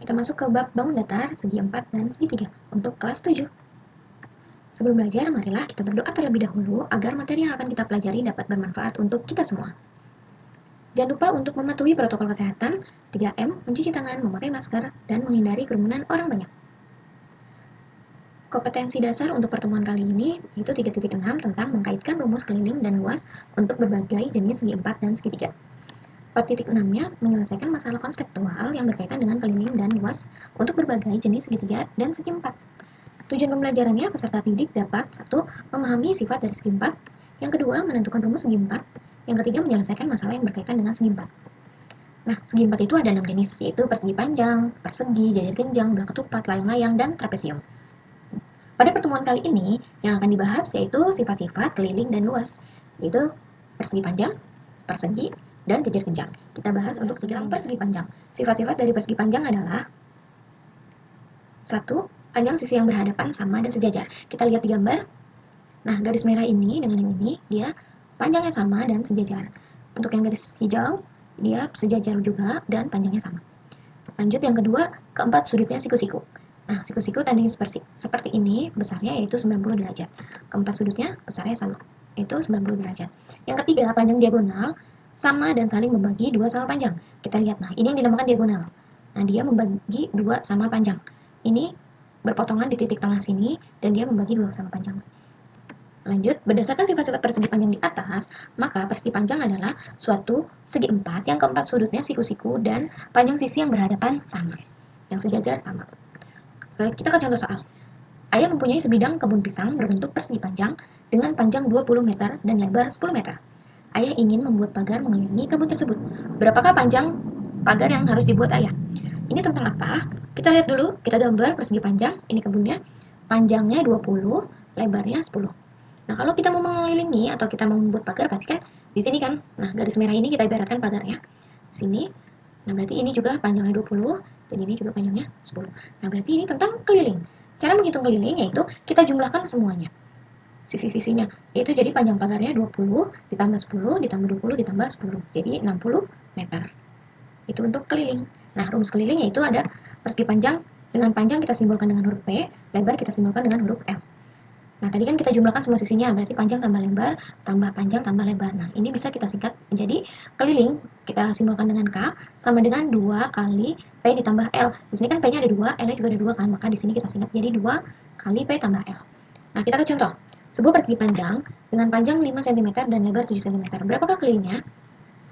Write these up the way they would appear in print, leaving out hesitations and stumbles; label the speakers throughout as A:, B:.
A: Kita masuk ke bab bangun datar, segi 4 dan segi 3 untuk kelas 7. Sebelum belajar, marilah kita berdoa terlebih dahulu agar materi yang akan kita pelajari dapat bermanfaat untuk kita semua. Jangan lupa untuk mematuhi protokol kesehatan, 3M, mencuci tangan, memakai masker, dan menghindari kerumunan orang banyak. Kompetensi dasar untuk pertemuan kali ini yaitu 3.6 tentang mengkaitkan rumus keliling dan luas untuk berbagai jenis segi 4 dan segi 3. 4.6-nya menyelesaikan masalah konseptual yang berkaitan dengan keliling dan luas untuk berbagai jenis segi 3 dan segi 4. Tujuan pembelajarannya, peserta didik dapat 1. Memahami sifat dari segi 4, yang kedua, menentukan rumus segi 4, yang ketiga, menyelesaikan masalah yang berkaitan dengan segi 4. Nah, segi 4 itu ada 6 jenis, yaitu persegi panjang, persegi, jajar genjang, belah ketupat, layang-layang, dan trapesium. Pada pertemuan kali ini, yang akan dibahas yaitu sifat-sifat keliling dan luas, yaitu persegi panjang, persegi, dan jajar genjang. Kita bahas untuk persegi panjang. Sifat-sifat dari persegi panjang adalah 1. Panjang sisi yang berhadapan sama dan sejajar. Kita lihat di gambar. Nah, garis merah ini dengan yang ini, dia panjangnya sama dan sejajar. Untuk yang garis hijau, dia sejajar juga dan panjangnya sama. Lanjut yang kedua, keempat sudutnya siku-siku. Nah, siku-siku tandanya seperti ini, besarnya yaitu 90 derajat. Keempat sudutnya besarnya sama, yaitu 90 derajat. Yang ketiga, panjang diagonal sama dan saling membagi 2 sama panjang. Kita lihat, nah ini yang dinamakan diagonal. Nah, dia membagi 2 sama panjang. Ini berpotongan di titik tengah sini, dan dia membagi 2 sama panjang. Lanjut, berdasarkan sifat-sifat persegi panjang di atas, maka persegi panjang adalah suatu segi 4 yang keempat sudutnya siku-siku dan panjang sisi yang berhadapan sama, yang sejajar sama. Oke, kita ke contoh soal. Ayah mempunyai sebidang kebun pisang berbentuk persegi panjang dengan panjang 20 meter dan lebar 10 meter. Ayah ingin membuat pagar mengelilingi kebun tersebut. Berapakah panjang pagar yang harus dibuat ayah? Ini tentang apa? Kita lihat dulu, kita gambar persegi panjang, ini kebunnya. Panjangnya 20, lebarnya 10. Nah, kalau kita mau mengelilingi atau kita mau membuat pagar, pasti kan di sini kan. Nah, garis merah ini kita ibaratkan pagarnya. Sini. Nah, berarti ini juga panjangnya 20, dan ini juga panjangnya 10. Nah, berarti ini tentang keliling. Cara menghitung keliling yaitu kita jumlahkan semuanya. Sisi-sisinya, yaitu jadi panjang pagarnya 20 ditambah 10 ditambah 20 ditambah 10, jadi 60 meter. Itu untuk keliling. Nah, rumus keliling yaitu ada persegi panjang, dengan panjang kita simbolkan dengan huruf P, lebar kita simbolkan dengan huruf L. Nah, tadi kan kita jumlahkan semua sisinya, berarti panjang tambah lebar, tambah panjang tambah lebar. Nah, ini bisa kita singkat jadi keliling, kita simbolkan dengan K, sama dengan 2 kali P ditambah L. Di sini kan P-nya ada 2, L-nya juga ada 2 kan, maka di sini kita singkat jadi 2 kali P tambah L. Nah, kita ke contoh. Sebuah persegi panjang dengan panjang 5 cm dan lebar 7 cm. Berapakah kelilingnya?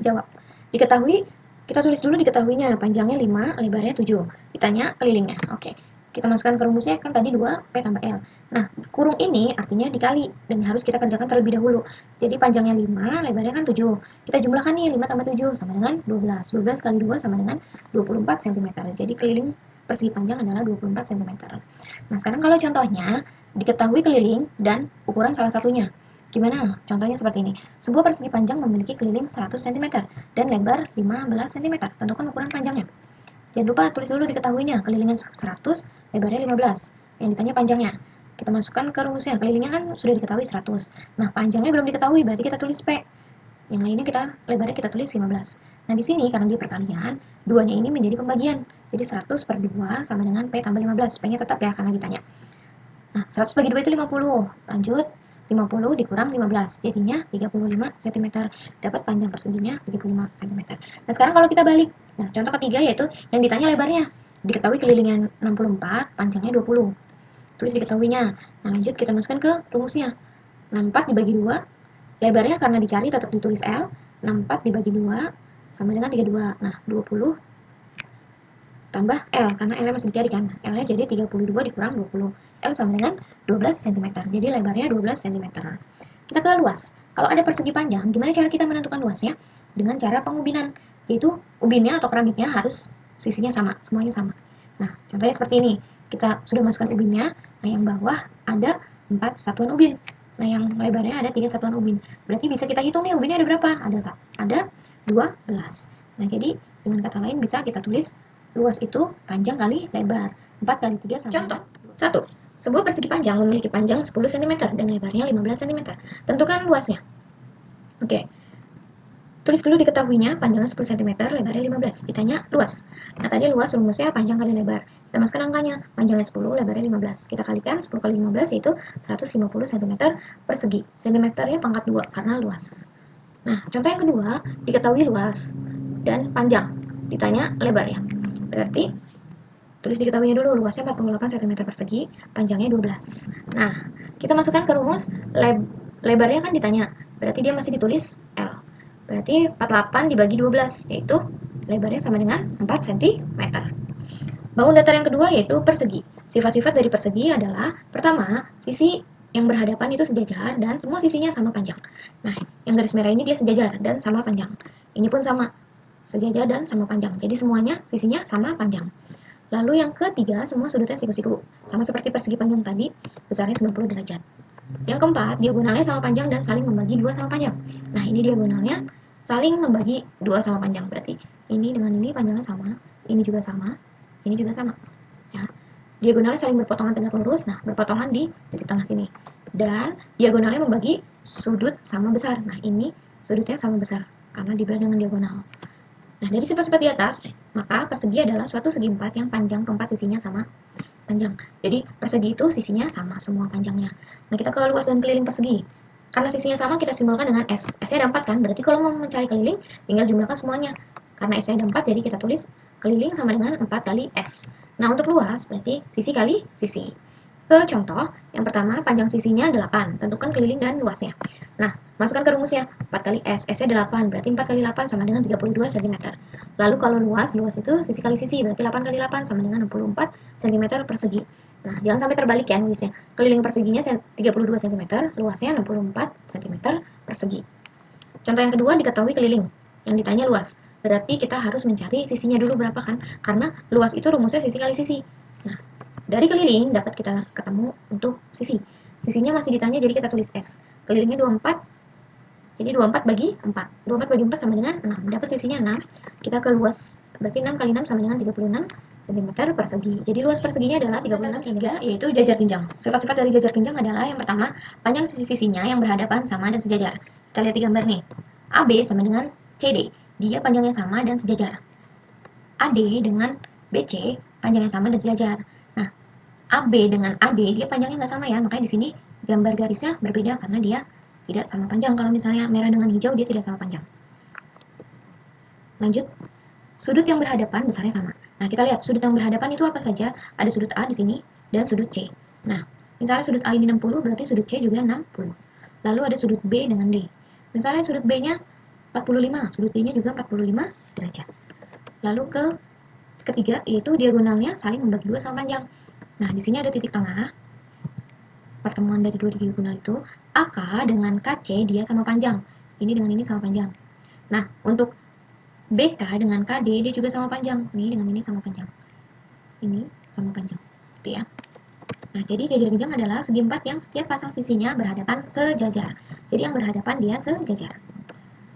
A: Jawab. Diketahui, kita tulis dulu diketahuinya. Panjangnya 5, lebarnya 7. Ditanya kelilingnya. Oke. Kita masukkan ke rumusnya, kan tadi 2, P tambah L. Nah, kurung ini artinya dikali, dan harus kita kerjakan terlebih dahulu. Jadi panjangnya 5, lebarnya kan 7. Kita jumlahkan nih, 5 tambah 7 sama dengan 12. 12 kali 2 sama dengan 24 cm. Jadi keliling persegi panjang adalah 24 cm. Nah, sekarang kalau contohnya, diketahui keliling dan ukuran salah satunya. Gimana? Contohnya seperti ini. Sebuah persegi panjang memiliki keliling 100 cm dan lebar 15 cm. Tentukan ukuran panjangnya. Jangan lupa tulis dulu diketahuinya. Kelilingnya 100, lebarnya 15. Yang ditanya panjangnya. Kita masukkan ke rumusnya. Kelilingnya kan sudah diketahui 100. Nah, panjangnya belum diketahui, berarti kita tulis P. Yang lainnya lebarnya kita tulis 15. Nah, di sini karena dia perkalian, 2-nya ini menjadi pembagian. Jadi 100 per 2 sama dengan P tambah 15. P-nya tetap ya karena ditanya. Nah, 100 bagi 2 itu 50. Lanjut, 50 dikurang 15. Jadinya 35 cm. Dapat panjang perseginya 35 cm. Nah, sekarang kalau kita balik. Nah, contoh ketiga yaitu yang ditanya lebarnya. Diketahui kelilingnya 64, panjangnya 20. Tulis diketahuinya. Nah, lanjut kita masukkan ke rumusnya. 64 dibagi 2. Lebarnya karena dicari tetap ditulis L. 64 dibagi 2 sama dengan 32. Nah, 20 tambah L, karena L masih dicari kan. L-nya jadi 32 dikurang 20. L sama dengan 12 cm. Jadi lebarnya 12 cm. Kita ke luas. Kalau ada persegi panjang, gimana cara kita menentukan luasnya? Dengan cara pengubinan. Yaitu ubinnya atau keramiknya harus sisinya sama, semuanya sama. Nah, contohnya seperti ini. Kita sudah masukkan ubinnya. Nah, yang bawah ada 4 satuan ubin. Nah, yang lebarnya ada 3 satuan ubin. Berarti bisa kita hitung nih ubinnya ada berapa? Ada 12. Nah, jadi dengan kata lain bisa kita tulis luas itu panjang kali lebar. 4 kali 3 sama. Contoh. 1. Sebuah persegi panjang memiliki panjang 10 cm dan lebarnya 15 cm. Tentukan luasnya. Oke. Tulis dulu diketahuinya panjangnya 10 cm, lebarnya 15. Ditanya luas. Nah, tadi luas rumusnya panjang kali lebar. Kita masukkan angkanya. Panjangnya 10, lebarnya 15. Kita kalikan 10 kali 15 yaitu 150 cm persegi. Cm-nya pangkat 2 karena luas. Nah, contoh yang kedua, diketahui luas dan panjang. Ditanya lebarnya. Berarti tulis diketahuinya dulu, luasnya 48 cm persegi, panjangnya 12. Nah, kita masukkan ke rumus lebarnya kan ditanya. Berarti dia masih ditulis L. Berarti 48 dibagi 12, yaitu lebarnya sama dengan 4 cm. Bangun datar yang kedua yaitu persegi. Sifat-sifat dari persegi adalah, pertama, sisi yang berhadapan itu sejajar dan semua sisinya sama panjang. Nah, yang garis merah ini dia sejajar dan sama panjang. Ini pun sama, sejajar dan sama panjang. Jadi semuanya sisinya sama panjang. Lalu yang ketiga, semua sudutnya siku-siku. Sama seperti persegi panjang tadi, besarnya 90 derajat. Yang keempat, diagonalnya sama panjang dan saling membagi 2 sama panjang. Nah, ini diagonalnya saling membagi 2 sama panjang. Berarti ini dengan ini panjangnya sama, ini juga sama, ini juga sama. Ya. Diagonalnya saling berpotongan tegak lurus. Nah, berpotongan di titik tengah sini. Dan diagonalnya membagi sudut sama besar. Nah, ini sudutnya sama besar karena dibelah dengan diagonal. Nah, dari sifat-sifat di atas, maka persegi adalah suatu segi empat yang panjang keempat sisinya sama panjang. Jadi persegi itu sisinya sama semua panjangnya. Nah, kita ke luas dan keliling persegi. Karena sisinya sama, kita simbolkan dengan S. S-nya ada 4 kan, berarti kalau mau mencari keliling, tinggal jumlahkan semuanya. Karena S-nya ada 4, jadi kita tulis keliling sama dengan 4 kali S. Nah, untuk luas, berarti sisi kali sisi. Ke contoh, yang pertama, panjang sisinya 8. Tentukan keliling dan luasnya. Nah, masukkan ke rumusnya, 4 kali S. S-nya 8, berarti 4 kali 8 sama dengan 32 cm. Lalu kalau luas itu sisi kali sisi, berarti 8 kali 8 sama dengan 64 cm persegi. Nah, jangan sampai terbalik ya nulisnya. Keliling perseginya 32 cm, luasnya 64 cm persegi. Contoh yang kedua, diketahui keliling. Yang ditanya luas. Berarti kita harus mencari sisinya dulu berapa kan? Karena luas itu rumusnya sisi kali sisi. Nah, dari keliling dapat kita ketemu untuk sisi. Sisinya masih ditanya, jadi kita tulis S. Kelilingnya 24, jadi 24 bagi 4. 24 bagi 4 sama dengan 6. Dapat sisinya 6. Kita ke luas, berarti 6 kali 6 sama dengan 36 cm persegi. Jadi luas perseginya adalah 36 cm, yaitu jajar genjang. Sifat-sifat dari jajar genjang adalah yang pertama, panjang sisi-sisinya yang berhadapan sama dan sejajar. Kita lihat di gambar nih. AB sama dengan CD. Dia panjangnya sama dan sejajar. AD dengan BC panjangnya sama dan sejajar. Nah, AB dengan AD dia panjangnya nggak sama ya, makanya di sini gambar garisnya berbeda karena dia tidak sama panjang. Kalau misalnya merah dengan hijau dia tidak sama panjang. Lanjut, sudut yang berhadapan besarnya sama. Nah, kita lihat sudut yang berhadapan itu apa saja. Ada sudut A di sini dan sudut C. Nah, misalnya sudut A ini 60, berarti sudut C juga 60. Lalu ada sudut B dengan D. Misalnya sudut B-nya 45, sudut D-nya juga 45 derajat. Lalu ketiga, yaitu diagonalnya saling membagi 2 sama panjang. Nah, di sini ada titik tengah. Pertemuan dari dua diagonal itu, AK dengan KC dia sama panjang. Ini dengan ini sama panjang. Nah, untuk BK dengan KD dia juga sama panjang. Ini dengan ini sama panjang. Ini sama panjang. Gitu ya. Nah, jadi jajar genjang adalah segi empat yang setiap pasang sisinya berhadapan sejajar. Jadi yang berhadapan dia sejajar.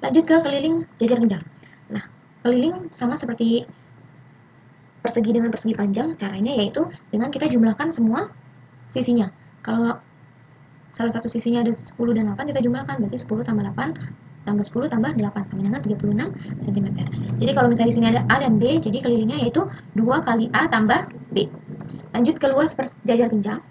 A: Lanjut ke keliling jajar genjang. Nah, keliling sama seperti persegi dengan persegi panjang, caranya yaitu dengan kita jumlahkan semua sisinya. Kalau salah satu sisinya ada 10 dan 8, kita jumlahkan, berarti 10 tambah 8 tambah 10 tambah 8 sama dengan 36 cm. Jadi kalau misalnya di sini ada A dan B, jadi kelilingnya yaitu 2 kali A tambah B. Lanjut ke luas jajar genjang.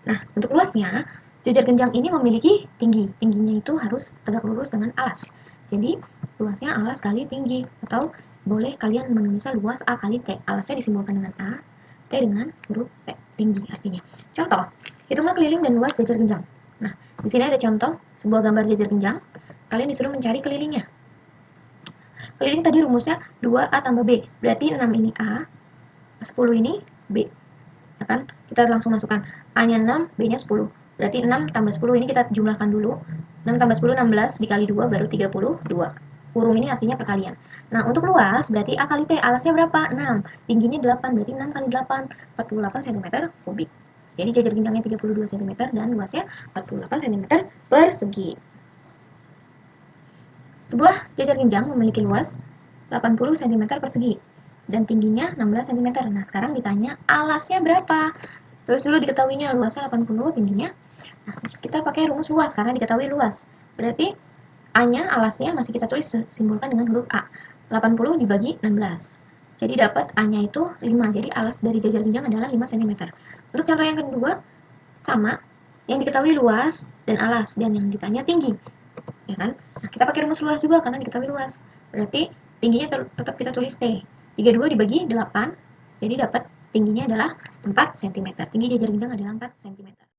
A: Nah, untuk luasnya, jajar genjang ini memiliki tinggi. Tingginya itu harus tegak lurus dengan alas. Jadi, luasnya alas kali tinggi. Atau boleh kalian menulisnya luas A kali T. Alasnya disimbolkan dengan A, T dengan huruf T. Tinggi artinya. Contoh, hitunglah keliling dan luas jajar genjang. Nah, di sini ada contoh sebuah gambar jajar genjang. Kalian disuruh mencari kelilingnya. Keliling tadi rumusnya 2A tambah B. Berarti 6 ini A, 10 ini B. Ya kan? Kita langsung masukkan. A-nya 6, B-nya 10. Berarti 6 tambah 10 ini kita jumlahkan dulu. 6 tambah 10, 16 dikali 2 baru 32. Kurung ini artinya perkalian. Nah, untuk luas berarti A kali T. Alasnya berapa? 6. Tingginya 8. Berarti 6 kali 8. 48 cm kubik. Jadi jajar genjangnya 32 cm dan luasnya 48 cm persegi. Sebuah jajar genjang memiliki luas 80 cm persegi dan tingginya 16 cm. Nah, sekarang ditanya alasnya berapa? Terus dulu diketahuinya luasnya 80, tingginya. Nah, kita pakai rumus luas karena diketahui luas. Berarti A-nya, alasnya masih kita tulis simbolkan dengan huruf A. 80 dibagi 16. Jadi dapat A-nya itu 5. Jadi alas dari jajar ginjal adalah 5 cm. Untuk contoh yang kedua, sama. Yang diketahui luas dan alas, dan yang ditanya tinggi. Ya kan? Nah, kita pakai rumus luas juga karena diketahui luas. Berarti tingginya tetap kita tulis T. 32 dibagi 8. Jadi dapat tingginya adalah 4 cm. Tinggi jajar ginjal adalah 4 cm.